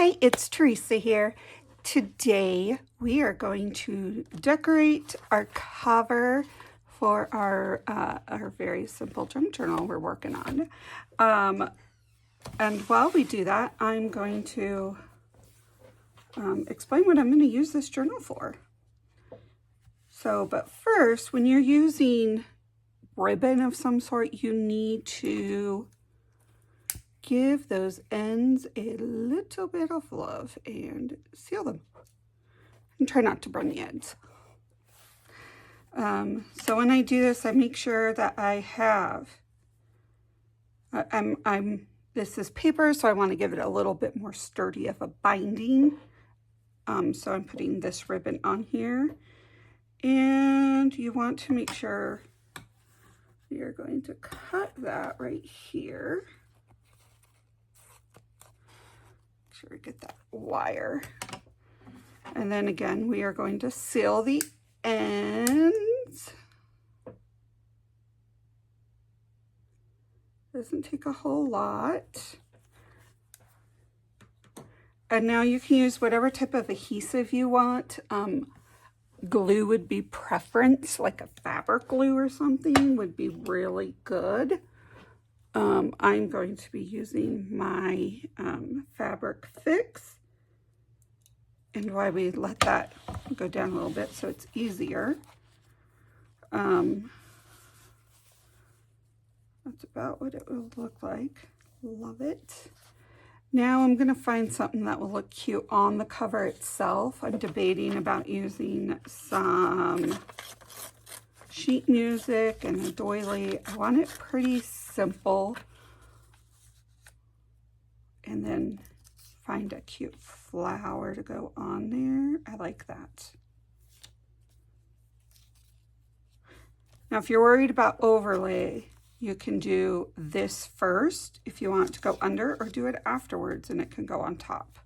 Hi, it's Teresa here. Today we are going to decorate our cover for our very simple junk journal we're working on. And while we do that, I'm going to explain what I'm going to use this journal for. But first, when you're using ribbon of some sort, you need to give those ends a little bit of love and seal them. And try not to burn the ends. So when I do this, I make sure that I have, this is paper, so I want to give it a little bit more sturdy of a binding. So I'm putting this ribbon on here. And you want to make sure you're going to cut that right here. Make sure we get that wire. And then again, we are going to seal the ends. Doesn't take a whole lot. And now you can use whatever type of adhesive you want. Glue would be preference, like a fabric glue or something would be really good. I'm going to be using my Fabric Fix. And why we let that go down a little bit so it's easier. That's about what it will look like. Love it. Now I'm going to find something that will look cute on the cover itself. I'm debating about using some sheet music and a doily. I want it pretty simple. And then find a cute flower to go on there. I like that. Now, if you're worried about overlay, you can do this first if you want it to go under, or do it afterwards and it can go on top.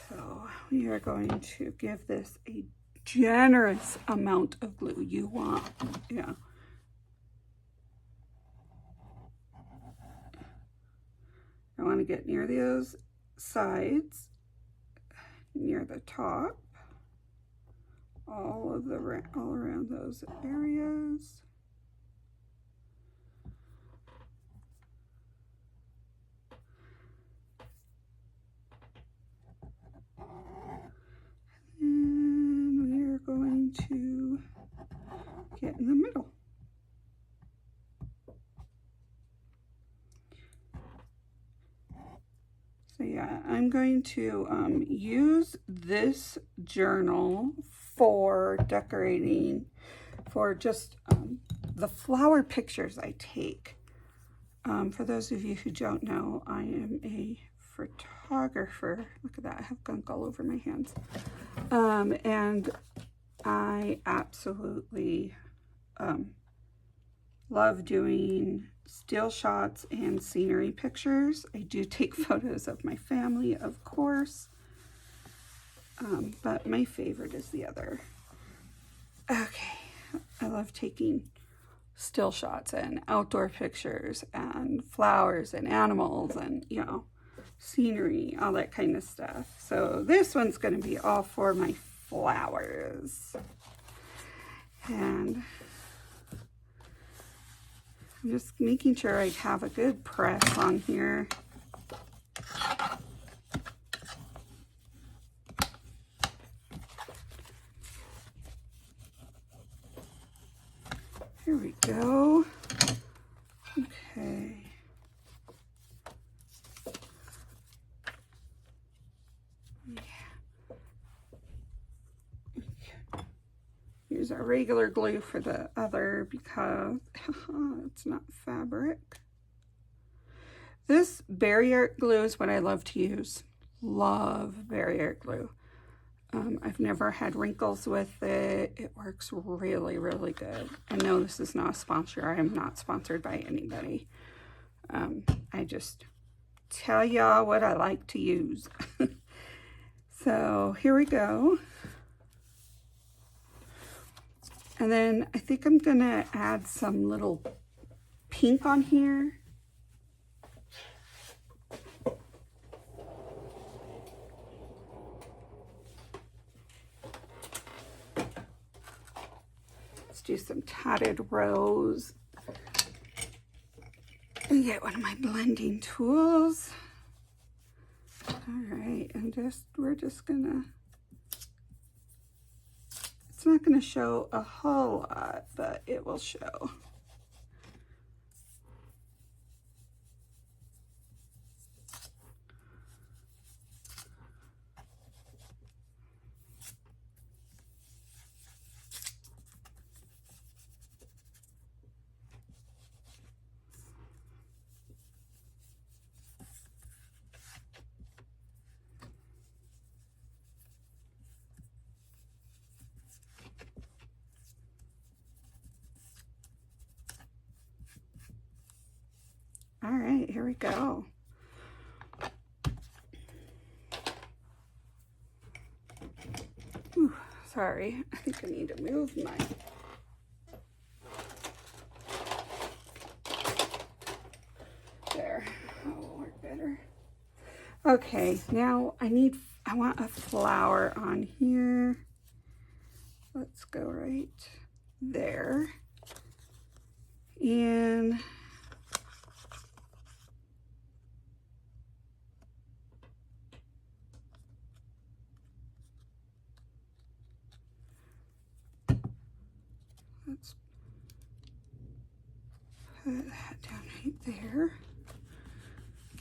So we are going to give this a generous amount of glue. You want, yeah. I want to get near those sides, near the top, all around those areas. And we are going to get in the middle. So yeah, I'm going to use this journal for decorating, for just the flower pictures I take. For those of you who don't know, I am a photographer. Look at that, I have gunk all over my hands. And I absolutely love doing still shots and scenery pictures. I do take photos of my family, of course, but my favorite is the other. Okay, I love taking still shots and outdoor pictures and flowers and animals and, you know, scenery, all that kind of stuff. So this one's going to be all for my flowers. And I'm just making sure I have a good press on here. Here we go. Okay. Use our regular glue for the other because it's not fabric. This barrier glue is what I love to use. Love barrier glue. I've never had wrinkles with it. It works really, really good. And no, this is not a sponsor. I am not sponsored by anybody. I just tell y'all what I like to use. So here we go. And then I think I'm gonna add some little pink on here. do some tatted rose. And get one of my blending tools. All right, and we're just gonna, it's not gonna show a whole lot, but it will show. All right, here we go. Ooh, sorry, I think I need to move my... There, that will work better. Okay, now I want a flower on here. Let's go right there. And let's put that down right there.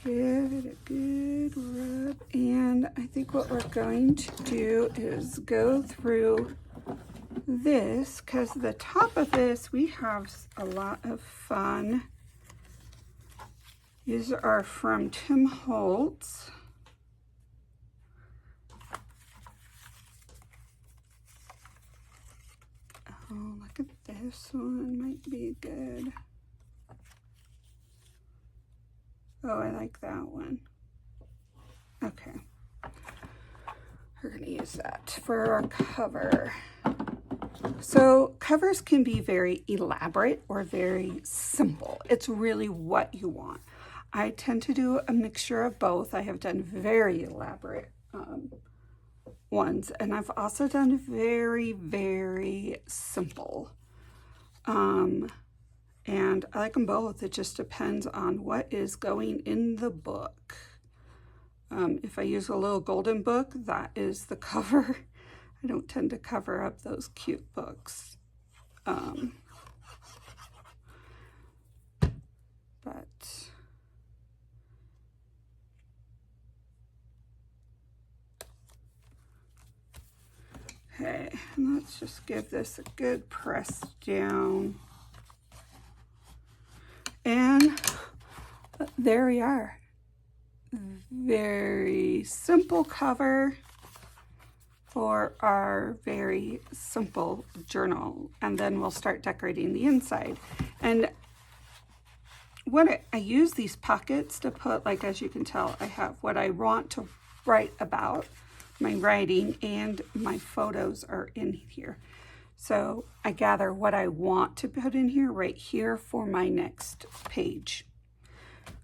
Give it a good rub. And I think what we're going to do is go through this, because the top of this, we have a lot of fun. These are from Tim Holtz. Oh, look at this one, might be good. Oh, I like that one. Okay. We're gonna use that for our cover. So covers can be very elaborate or very simple. It's really what you want. I tend to do a mixture of both. I have done very elaborate ones, and I've also done very, very simple. And I like them both. It just depends on what is going in the book. If I use a little golden book, that is the cover. I don't tend to cover up those cute books. Okay, and let's just give this a good press down. And there we are. Very simple cover for our very simple journal. And then we'll start decorating the inside. And I use these pockets to put, like, as you can tell, I have what I want to write about, my writing, and my photos are in here. So I gather what I want to put in here right here for my next page.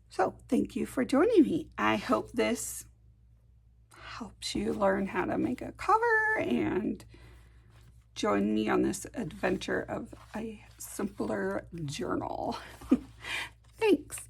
So thank you for joining me. I hope this helps you learn how to make a cover and join me on this adventure of a simpler journal. Thanks.